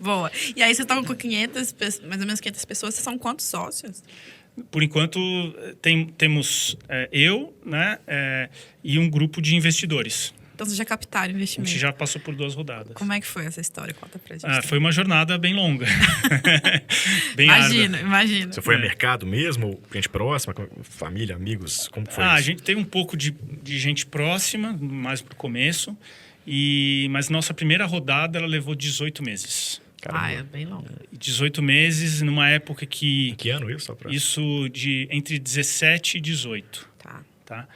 Boa. E aí vocês estão com 500, mais ou menos 500 pessoas. Vocês são quantos sócios? Por enquanto, temos eu, né, e um grupo de investidores. Então vocês já captaram A investimento. gente já passou por 2 rodadas. Como é que foi essa história? Conta pra gente. Foi uma jornada bem longa. Bem Imagino. Você foi a mercado mesmo? Gente próxima? Família, amigos? Como foi isso? A gente teve um pouco de gente próxima, mais pro começo. Mas nossa primeira rodada, ela levou 18 meses. Caramba. É bem longo. 18 meses, numa época que... Em que ano isso? Isso entre 17 e 18. Tá?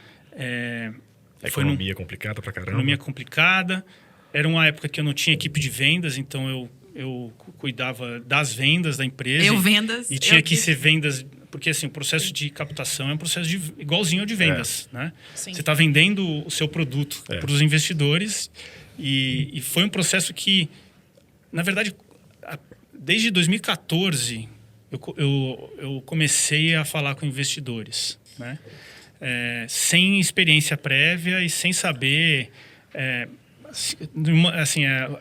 Economia complicada pra caramba. Economia complicada. Era uma época que eu não tinha equipe de vendas, então eu cuidava das vendas da empresa. Vendas. E tinha que ser vendas... Porque assim, o processo de captação é um processo igualzinho ao de vendas, né? Sim. Você está vendendo o seu produto para os investidores. E foi um processo que, na verdade, desde 2014, eu comecei a falar com investidores, né? Sem experiência prévia e sem saber...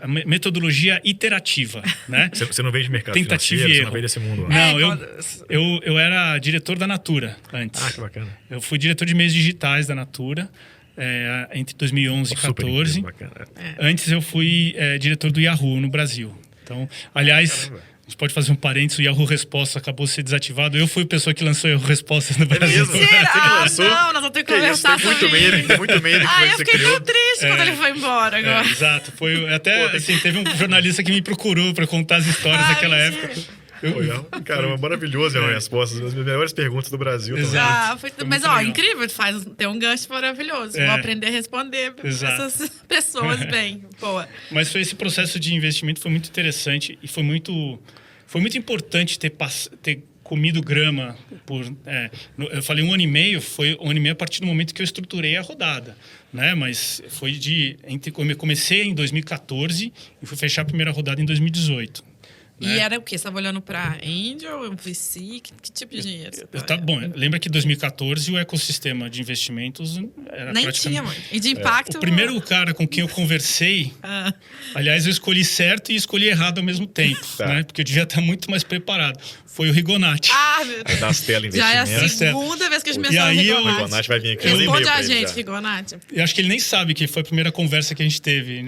a metodologia iterativa, né? Você não veio de mercado Tentativa financeiro, e você erro. não veio desse mundo lá. Não, eu era diretor da Natura antes. Que bacana. Eu fui diretor de meios digitais da Natura entre 2011 e 2014. Antes eu fui diretor do Yahoo no Brasil. Então, aliás... A gente pode fazer um parênteses, o Yahoo Respostas acabou de ser desativado. Eu fui a pessoa que lançou o Yahoo Respostas no Brasil. Mesmo? Você que lançou? Não, nós vamos ter que conversar sobre isso. Muito medo que eu você fiquei criou. tão triste quando ele foi embora agora. Exato. Foi até, teve um jornalista que me procurou para contar as histórias daquela época. Caramba, maravilhoso a resposta. As melhores perguntas do Brasil. Exato. Mas, incrível, tem um gancho maravilhoso. Vou aprender a responder essas pessoas bem. Boa. Mas foi esse processo de investimento foi muito interessante e foi muito importante ter comido grama eu falei 1 ano e meio, foi 1 ano e meio a partir do momento que eu estruturei a rodada, né? Mas foi eu comecei em 2014 e fui fechar a primeira rodada em 2018. E era o quê? Você estava olhando para Angel, VC? Que tipo de dinheiro? Bom, lembra que em 2014 o ecossistema de investimentos era nem tinha, mano. E de impacto... O primeiro cara com quem eu conversei... Aliás, eu escolhi certo e escolhi errado ao mesmo tempo, né? Porque eu devia estar muito mais preparado. Foi o Rigonati. Meu Deus. Das telas investimentos. Já é a segunda vez que a gente menciona o Rigonati. O Rigonati vai vir aqui. Responde a gente, Rigonati. Eu acho que ele nem sabe que foi a primeira conversa que a gente teve.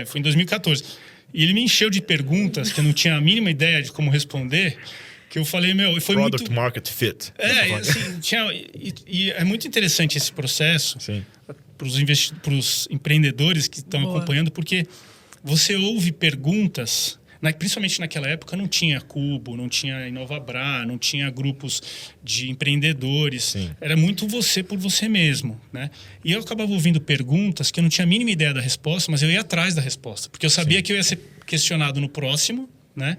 Foi em 2014. E ele me encheu de perguntas que eu não tinha a mínima ideia de como responder, que eu falei, foi Product muito... Market Fit. E é muito interessante esse processo para os empreendedores que estão acompanhando, porque você ouve perguntas... Principalmente naquela época não tinha Cubo, não tinha Inovabra, não tinha grupos de empreendedores. Sim. Era muito você por você mesmo, né? E eu acabava ouvindo perguntas que eu não tinha a mínima ideia da resposta, mas eu ia atrás da resposta. Porque eu sabia que eu ia ser questionado no próximo, né?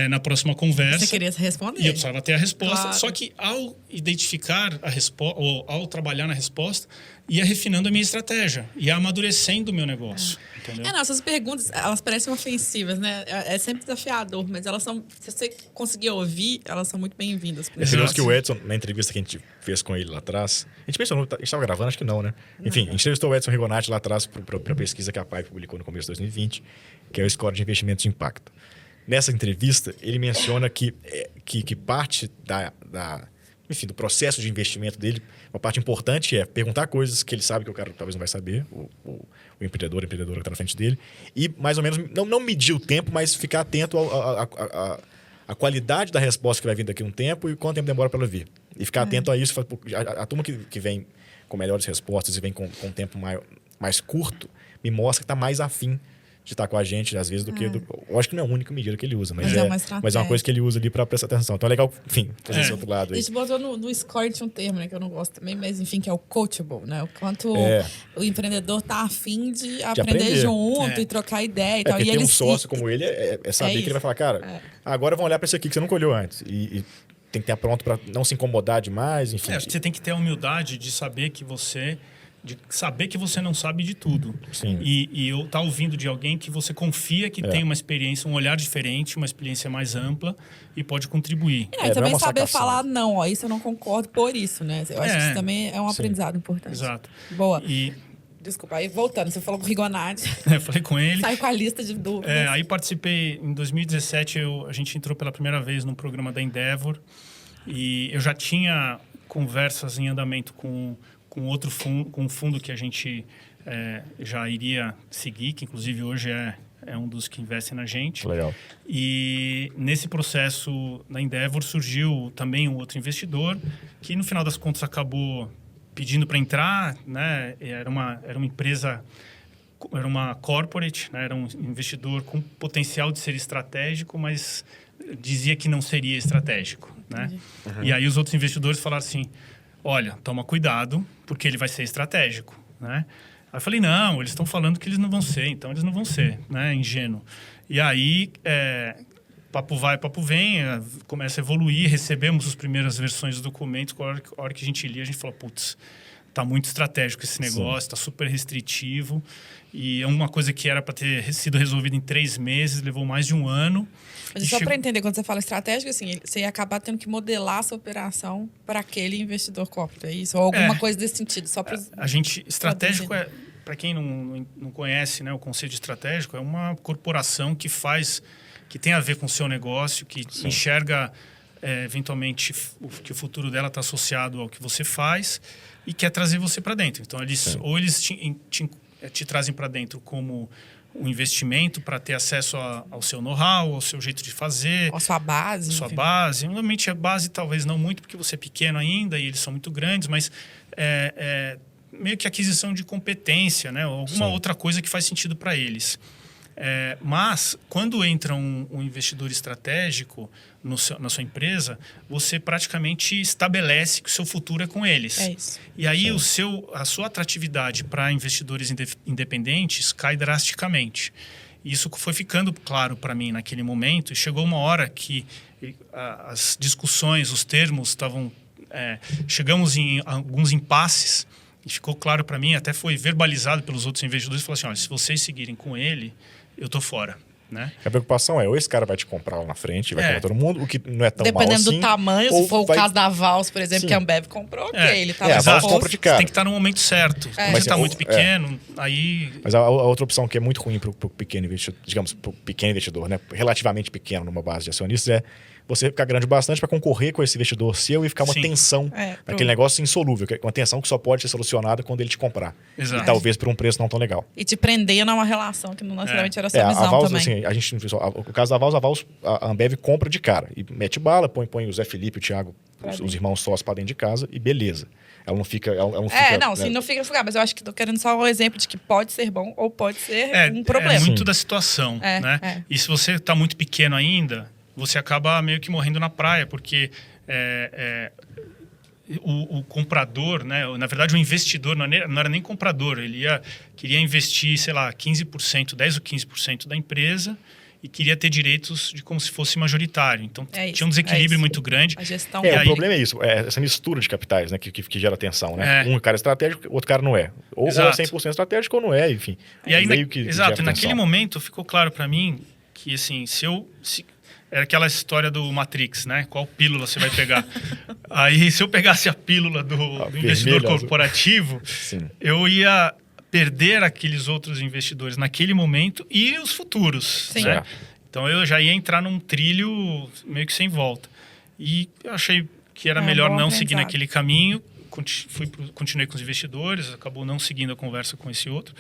Na próxima conversa. Você queria responder. E eu precisava ter a resposta. Claro. Só que ao identificar a resposta, ou ao trabalhar na resposta, ia refinando a minha estratégia, ia amadurecendo o meu negócio. Entendeu? Essas perguntas, elas parecem ofensivas, né? É sempre desafiador, mas elas são... Se você conseguir ouvir, elas são muito bem-vindas. Esse negócio que o Edson, na entrevista que a gente fez com ele lá atrás... A gente mencionou, a gente estava gravando, acho que não, né? Enfim, a gente entrevistou o Edson Rigonati lá atrás para a pesquisa que a PAI publicou no começo de 2020, que é o Score de Investimentos de Impacto. Nessa entrevista, ele menciona que parte do processo de investimento dele, uma parte importante é perguntar coisas que ele sabe que o cara talvez não vai saber, o empreendedora que está na frente dele, e mais ou menos, não medir o tempo, mas ficar atento à qualidade da resposta que vai vir daqui a um tempo e quanto tempo demora para ela vir. E ficar atento a isso. A turma que vem com melhores respostas e vem com um tempo mais curto, me mostra que está mais afim de estar com a gente, às vezes, do que... Eu acho que não é a única medida que ele usa, mas é uma coisa que ele usa ali para prestar atenção. Então é legal, enfim, fazer esse outro lado aí. A gente botou no score, tinha um termo, né, que eu não gosto também, mas enfim, que é o coachable, né? O quanto o empreendedor tá afim de aprender junto e trocar ideia e tal. Porque ter um sócio como ele é saber que ele vai falar, cara, agora vamos olhar para isso aqui que você nunca olhou antes. E tem que estar pronto para não se incomodar demais, enfim. Acho que você tem que ter a humildade de saber que você de saber que você não sabe de tudo. Sim. E eu estar ouvindo de alguém que você confia que tem uma experiência, um olhar diferente, uma experiência mais ampla e pode contribuir. E também saber falar, não, ó, isso eu não concordo por isso, né? Eu acho que isso também é um aprendizado importante. Exato. Boa. Desculpa, aí voltando, você falou com o Rigonati. Eu falei com ele. Saiu com a lista de dúvidas. Aí participei, em 2017, a gente entrou pela primeira vez no programa da Endeavor e eu já tinha conversas em andamento com outro fundo, com um fundo que a gente já iria seguir, que inclusive hoje é um dos que investem na gente. Legal. E nesse processo da Endeavor surgiu também um outro investidor que no final das contas acabou pedindo para entrar, né? Era uma empresa, era uma corporate, né? Era um investidor com potencial de ser estratégico, mas dizia que não seria estratégico, né? Uhum. E aí os outros investidores falaram assim, olha, toma cuidado, porque ele vai ser estratégico, né? Aí eu falei, não, eles estão falando que eles não vão ser, então eles não vão ser, né? Ingênuo. E aí, papo vai, papo vem, começa a evoluir, recebemos as primeiras versões do documento, a hora que a gente lia, a gente falou, putz, tá muito estratégico esse negócio, tá super restritivo, e é uma coisa que era para ter sido resolvida em 3 meses, levou mais de 1 ano. Mas só para entender, quando você fala estratégico, assim, você ia acabar tendo que modelar essa operação para aquele investidor corporate, é isso? Ou alguma coisa desse sentido? Só pra... A gente, estratégico para quem não conhece, né, o conceito de estratégico, é uma corporação que tem a ver com o seu negócio, que enxerga eventualmente que o futuro dela está associado ao que você faz e quer trazer você para dentro. Então, eles te trazem para dentro como um investimento para ter acesso ao seu know-how, ao seu jeito de fazer. A sua base. Sua base. Normalmente a base talvez não muito, porque você é pequeno ainda e eles são muito grandes, mas meio que aquisição de competência, né? Ou alguma outra coisa que faz sentido para eles. Mas, quando entra um investidor estratégico na sua empresa, você praticamente estabelece que o seu futuro é com eles. É isso. E aí a sua atratividade para investidores independentes cai drasticamente. Isso foi ficando claro para mim naquele momento e chegou uma hora que as discussões, os termos estavam... chegamos em alguns impasses e ficou claro para mim, até foi verbalizado pelos outros investidores, falou assim, olha, se vocês seguirem com ele, eu tô fora, né? A preocupação ou esse cara vai te comprar lá na frente, vai comprar todo mundo, o que não é tão mal assim. Dependendo do tamanho, se for o caso da Vals, por exemplo, que a Ambev comprou, ele tá a Vals compra de cara. Você tem que estar no momento certo. Se você está muito pequeno, aí... Mas a outra opção que é muito ruim para o pequeno investidor, digamos, pro pequeno investidor, né? Relativamente pequeno numa base de acionistas, é você ficar grande bastante para concorrer com esse investidor seu e ficar uma tensão, aquele negócio insolúvel, uma tensão que só pode ser solucionada quando ele te comprar. Exato. E talvez por um preço não tão legal. E te prender numa relação que não necessariamente era a sua visão a Vals, também. Assim, a gente, o caso da Vals, a Ambev compra de cara e mete bala, põe o Zé Felipe, o Thiago, os irmãos sócios para dentro de casa e beleza. Ela não fica... não fica mas eu acho que tô querendo só um exemplo de que pode ser bom ou pode ser um problema. É muito da situação, né? E se você está muito pequeno ainda, você acaba meio que morrendo na praia, porque o comprador, né? Na verdade, o investidor não era nem comprador, ele queria investir, sei lá, 15%, 10% ou 15% da empresa e queria ter direitos de como se fosse majoritário. Então, tinha um desequilíbrio muito grande. A gestão... o problema é isso, essa mistura de capitais, né, que gera tensão, né? Um cara é estratégico, o outro cara não é. Ou é 100% estratégico ou não é, enfim. E aí, naquele momento ficou claro para mim que, assim, era aquela história do Matrix, né? Qual pílula você vai pegar? Aí, se eu pegasse a pílula do investidor corporativo, eu ia perder aqueles outros investidores naquele momento e os futuros, né? Então, eu já ia entrar num trilho meio que sem volta. E eu achei que era melhor não seguir naquele caminho. Continuei com os investidores, acabou não seguindo a conversa com esse outro.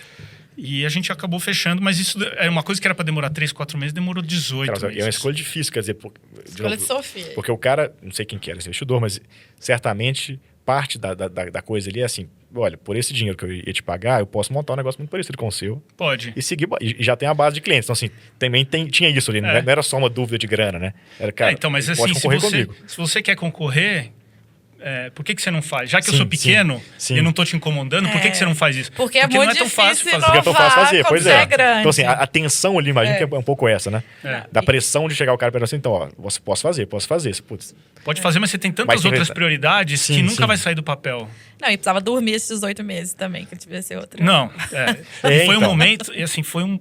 E a gente acabou fechando, mas isso é uma coisa que era para demorar 3, 4 meses, demorou 18 meses. É uma escolha difícil, quer dizer... Escolha de Sofia. Porque o cara, não sei quem que era esse investidor, mas certamente parte da coisa ali é assim, olha, por esse dinheiro que eu ia te pagar, eu posso montar um negócio muito parecido com o seu. Pode. E seguir, e já tem a base de clientes. Então, assim, também tinha isso ali, não era só uma dúvida de grana, né? Era, cara, então, mas pode assim, concorrer comigo. Se você quer concorrer... por que você não faz? Já que eu sou pequeno e não tô te incomodando, por que você não faz isso? Porque é muito não é tão fácil fazer. Porque é tão fácil fazer, pois é. Grande. Então, assim, a tensão ali, imagina que é um pouco essa, né? Da pressão de chegar o cara e pensar assim, então, ó, posso fazer. Putz. Pode fazer, mas você tem tantas outras prioridades que nunca vai sair do papel. Não, e precisava dormir esses 18 meses também, que tivesse ser outra. Não, foi um momento, e assim, foram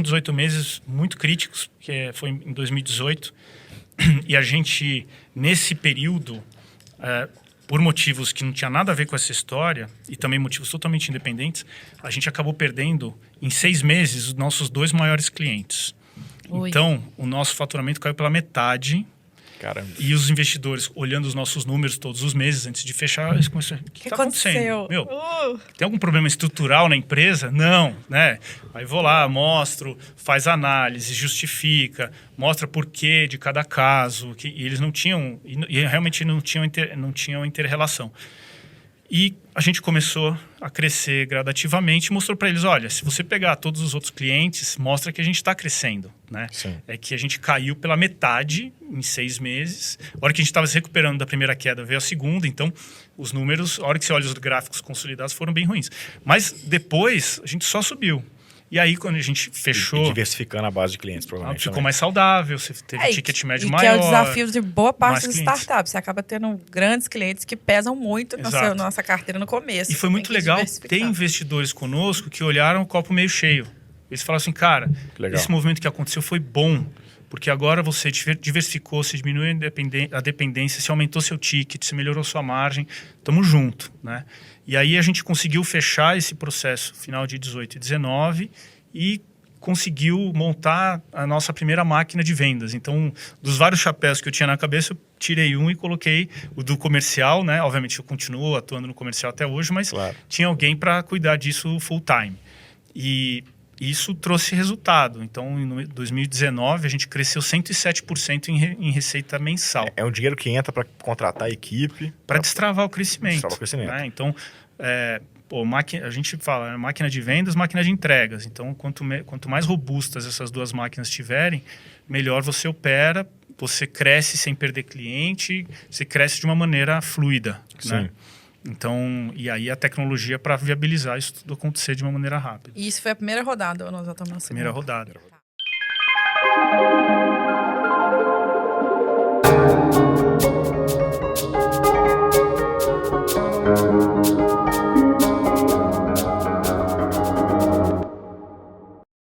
18 meses muito críticos, que foi em 2018, e a gente, nesse período, por motivos que não tinha nada a ver com essa história, e também motivos totalmente independentes, a gente acabou perdendo, em 6 meses, os nossos 2 maiores clientes. Ui. Então, o nosso faturamento caiu pela metade. Caramba. E os investidores, olhando os nossos números todos os meses, antes de fechar, eles começaram, o que está acontecendo? Meu, tem algum problema estrutural na empresa? Não, né? Aí vou lá, mostro, faz análise, justifica, mostra porquê de cada caso, e eles não tinham, e realmente não tinham inter-relação. E a gente começou a crescer gradativamente e mostrou para eles, olha, se você pegar todos os outros clientes, mostra que a gente está crescendo, né? Sim. É que a gente caiu pela metade em 6 meses. A hora que a gente estava se recuperando da primeira queda, veio a segunda. Então, os números, a hora que você olha os gráficos consolidados, foram bem ruins. Mas depois, a gente só subiu. E aí, quando a gente fechou... E diversificando a base de clientes, provavelmente. Ficou também. mais saudável, você teve ticket médio maior. Que é o desafio de boa parte das clientes. startups. Você acaba tendo grandes clientes que pesam muito na nossa carteira no começo. E foi muito legal ter investidores conosco que olharam o copo meio cheio. Eles falaram assim, cara, esse movimento que aconteceu foi bom, porque agora você diversificou, você diminuiu a dependência, você aumentou seu ticket, você melhorou sua margem, tamo junto, né? E aí a gente conseguiu fechar esse processo final de 18 e 19 e conseguiu montar a nossa primeira máquina de vendas. Então, dos vários chapéus que eu tinha na cabeça, eu tirei um e coloquei o do comercial, né? Obviamente eu continuo atuando no comercial até hoje, mas tinha alguém para cuidar disso full time. E isso trouxe resultado. Então, em 2019, a gente cresceu 107% em receita mensal. É um dinheiro que entra para contratar a equipe. Para destravar o crescimento. Destravar o crescimento. Né? Então, a gente fala máquina de vendas, máquina de entregas. Então, quanto mais robustas essas duas máquinas tiverem, melhor você opera, você cresce sem perder cliente, você cresce de uma maneira fluida. Sim. Né? Então, e aí a tecnologia para viabilizar isso tudo acontecer de uma maneira rápida. E isso foi a primeira rodada, ou nós já estamos na segunda? Primeira rodada.